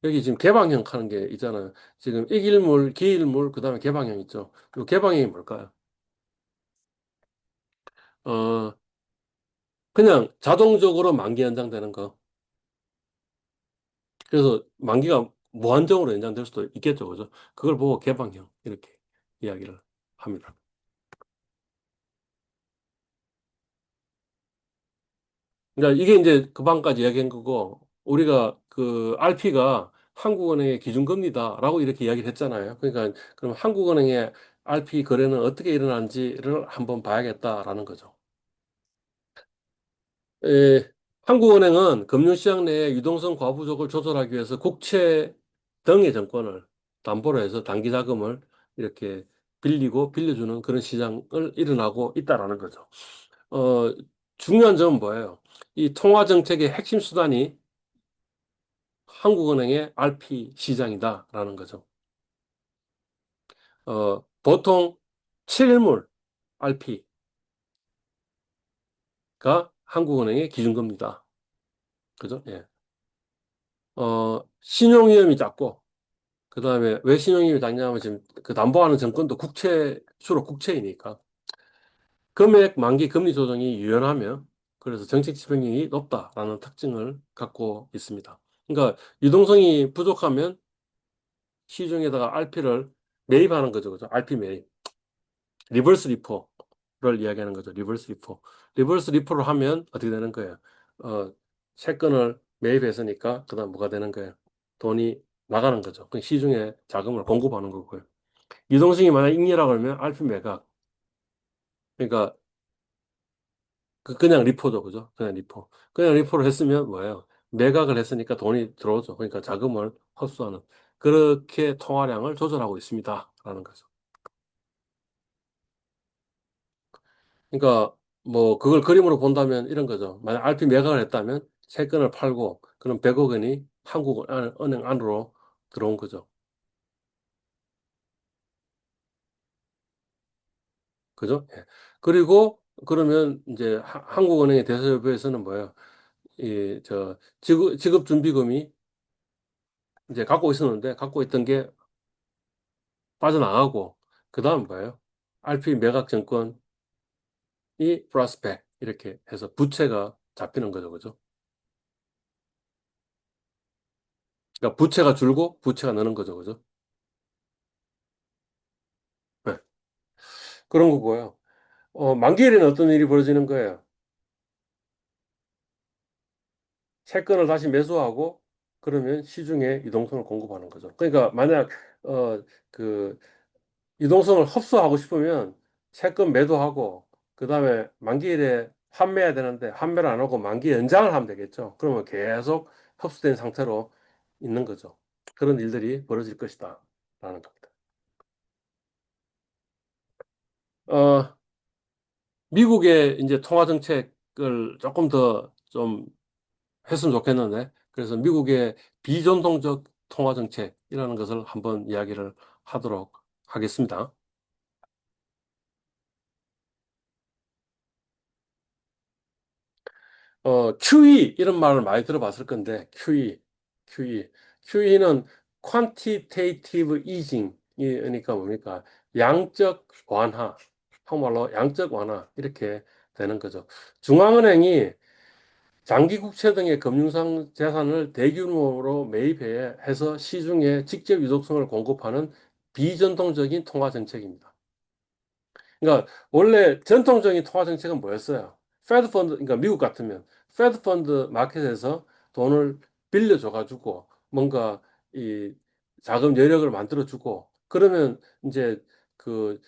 여기 지금 개방형 하는 게 있잖아요. 지금 익일물, 기일물, 그다음에 개방형 있죠. 이 개방형이 뭘까요? 어, 그냥 자동적으로 만기 연장되는 거. 그래서 만기가 무한정으로 연장될 수도 있겠죠. 그죠? 그걸 보고 개방형 이렇게 이야기를 합니다. 그러니까 이게 이제 그 방까지 이야기한 거고, 우리가 그 RP가 한국은행의 기준금리다라고 이렇게 이야기를 했잖아요. 그러니까 그럼 한국은행의 RP 거래는 어떻게 일어나는지를 한번 봐야겠다라는 거죠. 에, 한국은행은 금융시장 내의 유동성 과부족을 조절하기 위해서 국채 등의 정권을 담보로 해서 단기 자금을 이렇게 빌리고 빌려주는 그런 시장을 일어나고 있다라는 거죠. 어, 중요한 점은 뭐예요? 이 통화 정책의 핵심 수단이 한국은행의 RP 시장이다라는 거죠. 보통 7물 RP가 한국은행의 기준금리다. 그죠? 예. 신용 위험이 작고, 그 다음에 왜 신용위험이 작냐면 지금 그 담보하는 정권도 주로 국채이니까 금액 만기 금리 조정이 유연하며 그래서 정책 집행력이 높다라는 특징을 갖고 있습니다. 그러니까 유동성이 부족하면 시중에다가 RP를 매입하는 거죠. 그죠? RP 매입. 리버스 리포를 이야기하는 거죠. 리버스 리포. 리버스 리포를 하면 어떻게 되는 거예요? 채권을 매입했으니까 그다음 뭐가 되는 거예요? 돈이 나가는 거죠. 그 시중에 자금을 공급하는 거고요. 유동성이 만약 ing라고 하면 RP 매각. 그러니까 그냥 리포죠. 그죠? 그냥 리포. 그냥 리포를 했으면 뭐예요? 매각을 했으니까 돈이 들어오죠. 그러니까 자금을 흡수하는. 그렇게 통화량을 조절하고 있습니다. 라는 거죠. 그러니까 뭐 그걸 그림으로 본다면 이런 거죠. 만약 RP 매각을 했다면 채권을 팔고 그럼 100억 원이 은행 안으로 들어온 거죠. 그죠? 예. 그리고 그러면 이제 한국은행의 대서유보에서는 뭐예요? 지급준비금이 이제 갖고 있었는데 갖고 있던 게 빠져나가고 그다음 뭐예요? RP 매각 증권이 플러스 100 이렇게 해서 부채가 잡히는 거죠. 그죠? 그러니까 부채가 줄고 부채가 느는 거죠. 그죠? 네. 그런 거고요. 만기일에는 어떤 일이 벌어지는 거예요? 채권을 다시 매수하고 그러면 시중에 유동성을 공급하는 거죠. 그러니까 만약 어, 그 유동성을 흡수하고 싶으면 채권 매도하고 그다음에 만기일에 환매해야 되는데 환매를 안 하고 만기 연장을 하면 되겠죠. 그러면 계속 흡수된 상태로 있는 거죠. 그런 일들이 벌어질 것이다. 라는 겁니다. 어, 미국의 이제 통화 정책을 조금 더 좀 했으면 좋겠는데, 그래서 미국의 비전통적 통화 정책이라는 것을 한번 이야기를 하도록 하겠습니다. QE 이런 말을 많이 들어봤을 건데 QE, QE는 Quantitative Easing이니까 뭡니까? 양적 완화, 한국말로 양적 완화 이렇게 되는 거죠. 중앙은행이 장기 국채 등의 금융상 자산을 대규모로 매입해서 시중에 직접 유동성을 공급하는 비전통적인 통화 정책입니다. 그러니까 원래 전통적인 통화 정책은 뭐였어요? 페드 펀드, 그러니까 미국 같으면 페드 펀드 마켓에서 돈을 빌려줘 가지고 뭔가 이 자금 여력을 만들어 주고 그러면 이제 그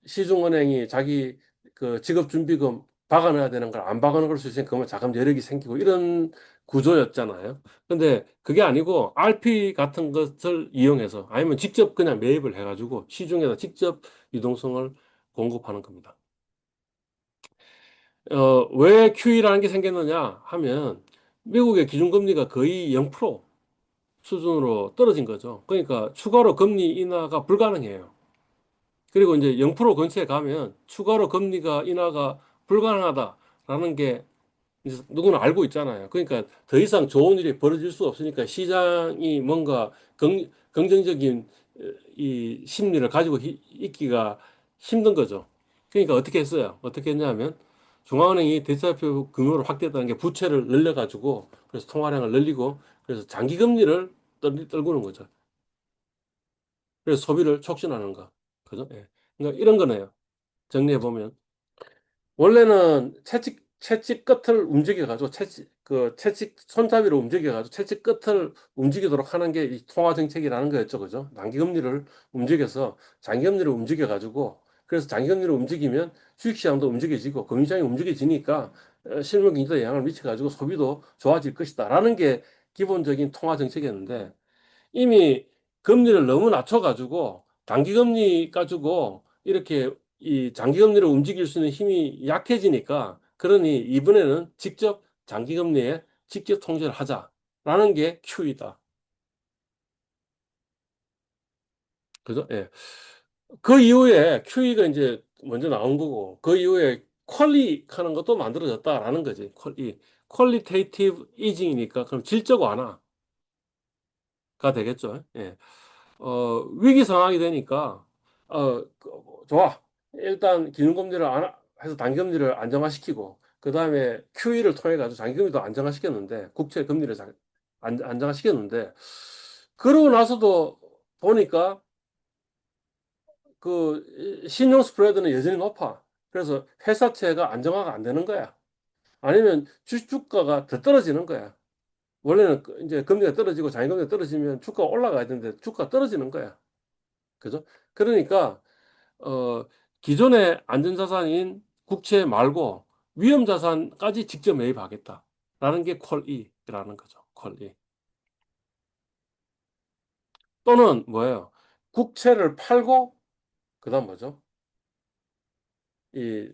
시중은행이 자기 그 직업준비금 박아넣어야 되는 걸 안 박아넣을 수 있으니까 그러면 자금 여력이 생기고 이런 구조였잖아요. 근데 그게 아니고 RP 같은 것을 이용해서 아니면 직접 그냥 매입을 해가지고 시중에서 직접 유동성을 공급하는 겁니다. 왜 QE라는 게 생겼느냐 하면 미국의 기준금리가 거의 0% 수준으로 떨어진 거죠. 그러니까 추가로 금리 인하가 불가능해요. 그리고 이제 0% 근처에 가면 추가로 금리가 인하가 불가능하다라는 게 이제 누구나 알고 있잖아요. 그러니까 더 이상 좋은 일이 벌어질 수 없으니까 시장이 뭔가 긍정적인 이 심리를 가지고 있기가 힘든 거죠. 그러니까 어떻게 했어요? 어떻게 했냐면 중앙은행이 대차표 규모를 확대했다는 게 부채를 늘려가지고 그래서 통화량을 늘리고 그래서 장기 금리를 떨구는 거죠. 그래서 소비를 촉진하는 거. 그죠? 예. 그러니까 이런 거네요. 정리해 보면 원래는 채찍 끝을 움직여가지고 채찍 손잡이로 움직여가지고 채찍 끝을 움직이도록 하는 게 이 통화 정책이라는 거였죠, 그죠? 단기금리를 움직여서 장기금리를 움직여가지고 그래서 장기금리를 움직이면 주식시장도 움직여지고 금융시장이 움직여지니까 실물 경제에 영향을 미쳐가지고 소비도 좋아질 것이다라는 게 기본적인 통화 정책이었는데 이미 금리를 너무 낮춰가지고 단기 금리 가지고 이렇게 이 장기 금리를 움직일 수 있는 힘이 약해지니까 그러니 이번에는 직접 장기 금리에 직접 통제를 하자라는 게 QE다. 그죠? 예. 그 이후에 QE가 이제 먼저 나온 거고 그 이후에 퀄리 하는 것도 만들어졌다라는 거지. 퀄리테이티브 이징이니까 그럼 질적 완화가 되겠죠. 예. 위기 상황이 되니까 좋아. 일단 기준금리를 해서 단기금리를 안정화시키고 그 다음에 QE를 통해 가지고 장기금리도 안정화시켰는데 국채 금리를 안정화시켰는데 그러고 나서도 보니까 그 신용 스프레드는 여전히 높아. 그래서 회사채가 안정화가 안 되는 거야. 아니면 주가가 더 떨어지는 거야. 원래는 이제 금리가 떨어지고 장기금리가 떨어지면 주가가 올라가야 되는데 주가가 떨어지는 거야. 그죠? 그러니까 어, 기존의 안전자산인 국채 말고 위험자산까지 직접 매입하겠다라는 게 콜이라는 거죠. 콜이. 또는 뭐예요? 국채를 팔고 그다음 뭐죠? 이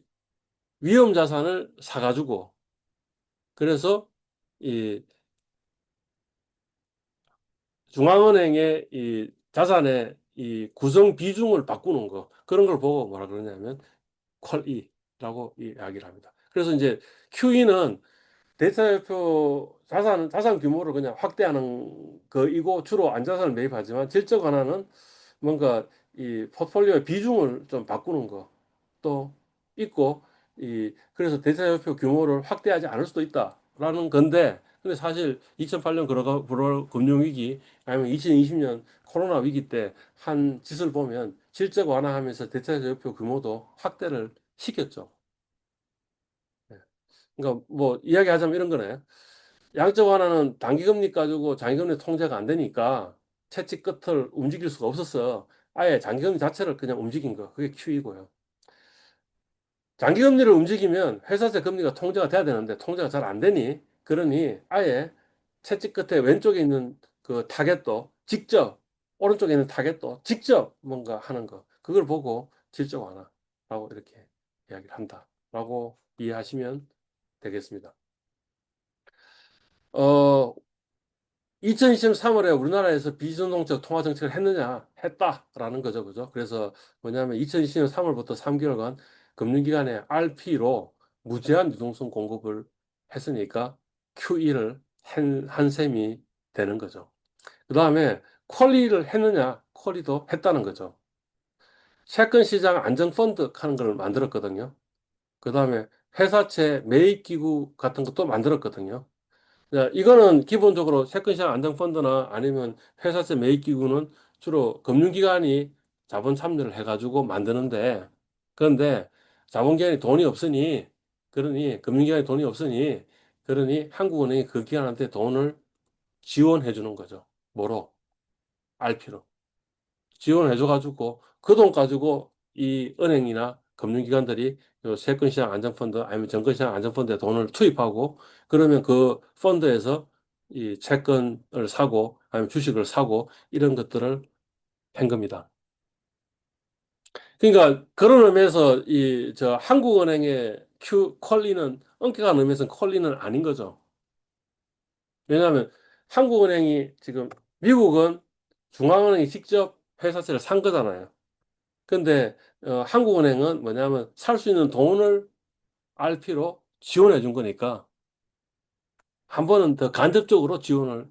위험자산을 사가지고 그래서 이 중앙은행의 이 자산의 이 구성 비중을 바꾸는 거 그런 걸 보고 뭐라 그러냐면 퀄이라고 이야기를 합니다. 그래서 이제 QE는 대차대표 자산 규모를 그냥 확대하는 거이고 주로 안자산을 매입하지만 질적 완화는 뭔가 이 포트폴리오의 비중을 좀 바꾸는 것도 있고 그래서 대차대표 규모를 확대하지 않을 수도 있다라는 건데 근데 사실 2008년 글로벌 금융위기 아니면 2020년 코로나 위기 때 한 짓을 보면 질적 완화하면서 대차대표 규모도 확대를 시켰죠. 그러니까 뭐 이야기하자면 이런 거네. 양적 완화는 단기금리 가지고 장기금리 통제가 안 되니까 채찍 끝을 움직일 수가 없었어. 아예 장기금리 자체를 그냥 움직인 거. 그게 QE고요. 장기금리를 움직이면 회사채 금리가 통제가 돼야 되는데 통제가 잘 안 되니 그러니 아예 채찍 끝에 왼쪽에 있는 그 타겟도 직접 오른쪽에 있는 타겟도 직접 뭔가 하는 거. 그걸 보고 질적 완화라고 이렇게 이야기를 한다라고 이해하시면 되겠습니다. 어, 2020년 3월에 우리나라에서 비전동적 통화 정책을 했느냐? 했다라는 거죠. 그죠? 그래서 뭐냐면 2020년 3월부터 3개월간 금융기관에 RP로 무제한 유동성 공급을 했으니까 QE를 한 셈이 되는 거죠. 그 다음에 퀄리를 했느냐? 퀄리도 했다는 거죠. 채권 시장 안정펀드 하는 걸 만들었거든요. 그 다음에 회사채 매입기구 같은 것도 만들었거든요. 자, 이거는 기본적으로 채권시장 안정펀드나 아니면 회사채 매입기구는 주로 금융기관이 자본 참여를 해가지고 만드는데, 그런데 자본기관이 돈이 없으니, 금융기관이 돈이 없으니, 그러니 한국은행이 그 기관한테 돈을 지원해 주는 거죠. 뭐로? RP로. 지원해줘가지고 그 돈 가지고 이 은행이나 금융기관들이 요 채권시장 안정펀드 아니면 증권시장 안정펀드에 돈을 투입하고 그러면 그 펀드에서 이 채권을 사고 아니면 주식을 사고 이런 것들을 한 겁니다. 그러니까 그런 의미에서 이 저 한국은행의 퀄리는 엄격한 의미에서는 퀄리는 아닌 거죠. 왜냐하면 한국은행이 지금 미국은 중앙은행이 직접 회사채를 산 거잖아요. 근데 한국은행은 뭐냐면 살 수 있는 돈을 RP로 지원해 준 거니까 한 번은 더 간접적으로 지원을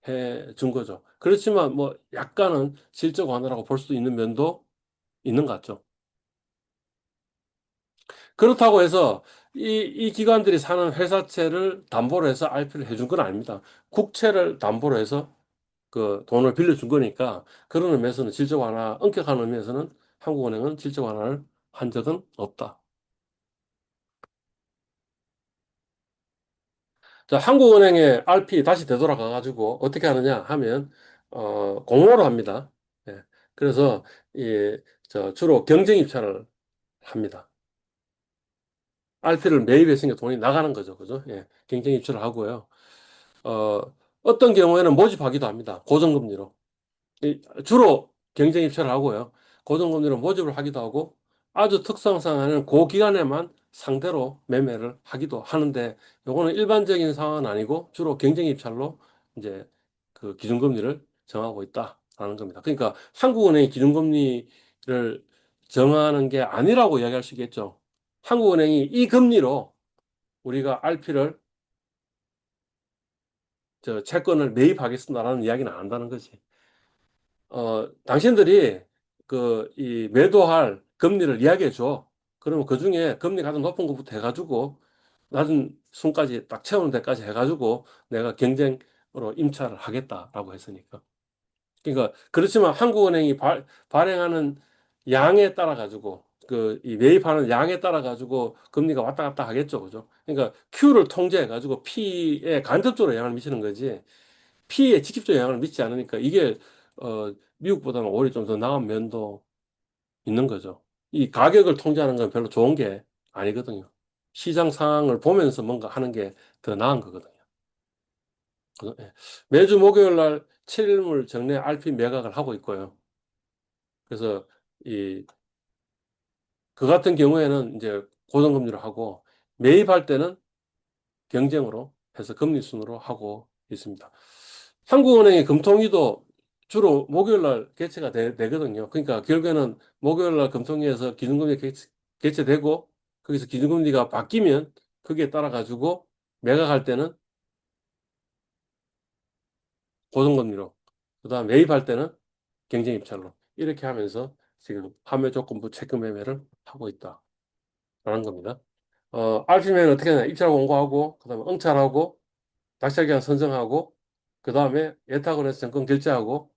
해 준 거죠. 그렇지만 뭐 약간은 실적 완화라고 볼 수도 있는 면도 있는 것 같죠. 그렇다고 해서 이 기관들이 사는 회사채를 담보로 해서 RP를 해준 건 아닙니다. 국채를 담보로 해서 그 돈을 빌려준 거니까 그런 의미에서는 질적 완화, 엄격한 의미에서는 한국은행은 질적 완화를 한 적은 없다. 자, 한국은행의 RP 다시 되돌아가가지고 어떻게 하느냐 하면, 공모를 합니다. 예. 그래서, 이, 주로 경쟁 입찰을 합니다. RP를 매입했으니까 돈이 나가는 거죠. 그죠? 예. 경쟁 입찰을 하고요. 어, 어떤 경우에는 모집하기도 합니다. 고정금리로. 주로 경쟁 입찰을 하고요. 고정금리로 모집을 하기도 하고 아주 특성상 하는 그 기간에만 상대로 매매를 하기도 하는데 요거는 일반적인 상황은 아니고 주로 경쟁 입찰로 이제 그 기준금리를 정하고 있다라는 겁니다. 그러니까 한국은행이 기준금리를 정하는 게 아니라고 이야기할 수 있겠죠. 한국은행이 이 금리로 우리가 RP를 저 채권을 매입하겠습니다라는 이야기는 안 한다는 거지. 당신들이 이 매도할 금리를 이야기해 줘. 그러면 그 중에 금리 가장 높은 것부터 해가지고 낮은 순까지 딱 채우는 데까지 해가지고 내가 경쟁으로 임차를 하겠다라고 했으니까. 그러니까 그렇지만 한국은행이 발행하는 양에 따라 가지고 이 매입하는 양에 따라 가지고 금리가 왔다 갔다 하겠죠, 그죠? 그러니까 Q를 통제해 가지고 P에 간접적으로 영향을 미치는 거지. P에 직접적 영향을 미치지 않으니까 이게 미국보다는 오히려 좀 더 나은 면도 있는 거죠. 이 가격을 통제하는 건 별로 좋은 게 아니거든요. 시장 상황을 보면서 뭔가 하는 게 더 나은 거거든요. 예. 매주 목요일 날 7일물 정례 RP 매각을 하고 있고요. 그래서 이 그 같은 경우에는 이제 고정금리로 하고 매입할 때는 경쟁으로 해서 금리 순으로 하고 있습니다. 한국은행의 금통위도 주로 목요일 날 개최가 되거든요. 그러니까 결국에는 목요일 날 금통위에서 기준금리 개최되고 거기서 기준금리가 바뀌면 거기에 따라 가지고 매각할 때는 고정금리로 그다음 매입할 때는 경쟁 입찰로 이렇게 하면서 지금 판매 조건부 체크 매매를 하고 있다라는 겁니다. RP매는 어떻게 하냐? 입찰 공고하고 그다음에 응찰하고 낙찰기한 선정하고 그 다음에 예탁원에서 정권 결제하고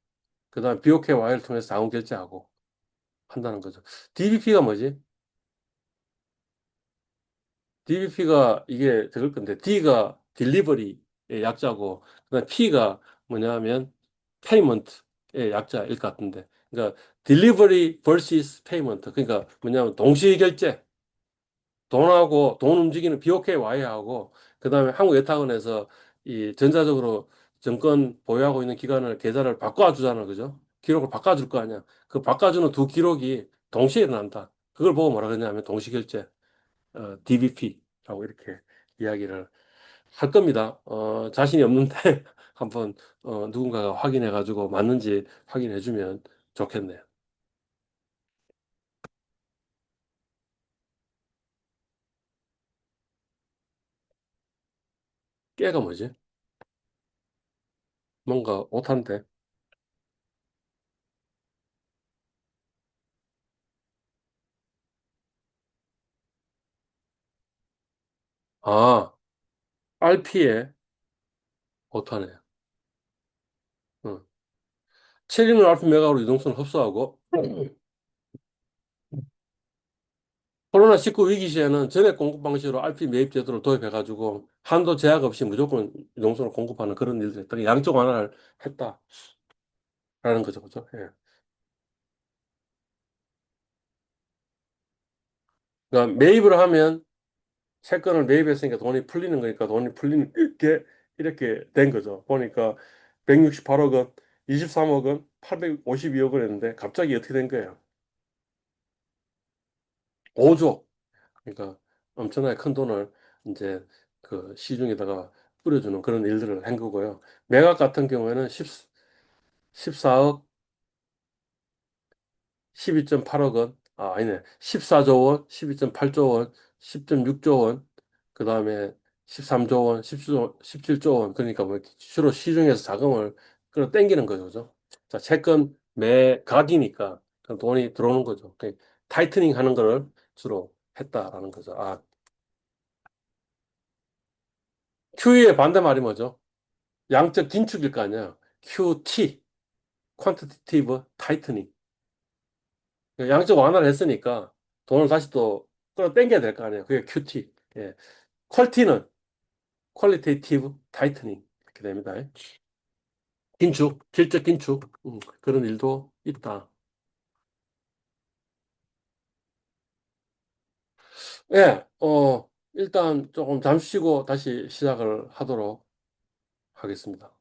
그 다음에 BOK 와이를 통해서 자금 결제하고 한다는 거죠. DBP가 뭐지? DBP가 이게 적을 건데 D가 딜리버리의 약자고 그다음 P가 뭐냐면 페이먼트의 약자일 것 같은데 그러니까 딜리버리 vs 페이먼트 그러니까 뭐냐면 동시 결제 돈하고 돈 움직이는 BOK 와이하고 그다음에 한국예탁원에서 이 전자적으로 정권 보유하고 있는 기관을 계좌를 바꿔주잖아, 그죠? 기록을 바꿔줄 거 아니야. 그 바꿔주는 두 기록이 동시에 일어난다. 그걸 보고 뭐라 그러냐면 동시결제, DBP라고 이렇게 이야기를 할 겁니다. 자신이 없는데 한번 누군가가 확인해가지고 맞는지 확인해주면 좋겠네요. 깨가 뭐지? 뭔가 오탄데. 아, RP에 오타네요. 응. 책임을 알프 메가로 유동성을 흡수하고 코로나19 위기 시에는 전액 공급 방식으로 RP 매입 제도를 도입해가지고 한도 제약 없이 무조건 유동성을 공급하는 그런 일들이 있다. 양쪽 완화를 했다라는 거죠, 그죠? 예. 그러니까 매입을 하면 채권을 매입했으니까 돈이 풀리는 거니까 돈이 풀리는 게 이렇게 된 거죠. 보니까 168억 원, 23억 원, 852억 원 했는데 갑자기 어떻게 된 거예요? 5조. 그러니까 엄청나게 큰 돈을 이제 그 시중에다가 뿌려주는 그런 일들을 한 거고요. 매각 같은 경우에는 14억, 12.8억 원, 아니네. 14조 원, 12.8조 원, 10.6조 원, 그 다음에 13조 원, 17조 원. 그러니까 뭐 주로 시중에서 자금을 끌어 당기는 거죠. 그죠? 자, 채권 매각이니까 그럼 돈이 들어오는 거죠. 타이트닝 하는 거를 주로 했다라는 거죠. QE의 반대말이 뭐죠? 양적 긴축일 거 아니야. QT, Quantitative Tightening. 양적 완화를 했으니까 돈을 다시 또 끌어당겨야 될 거 아니에요. 그게 QT. 예. 퀄티는 Qualitative Tightening. 이렇게 됩니다. 긴축, 질적 긴축. 그런 일도 있다. 예, 일단 조금 잠시 쉬고 다시 시작을 하도록 하겠습니다.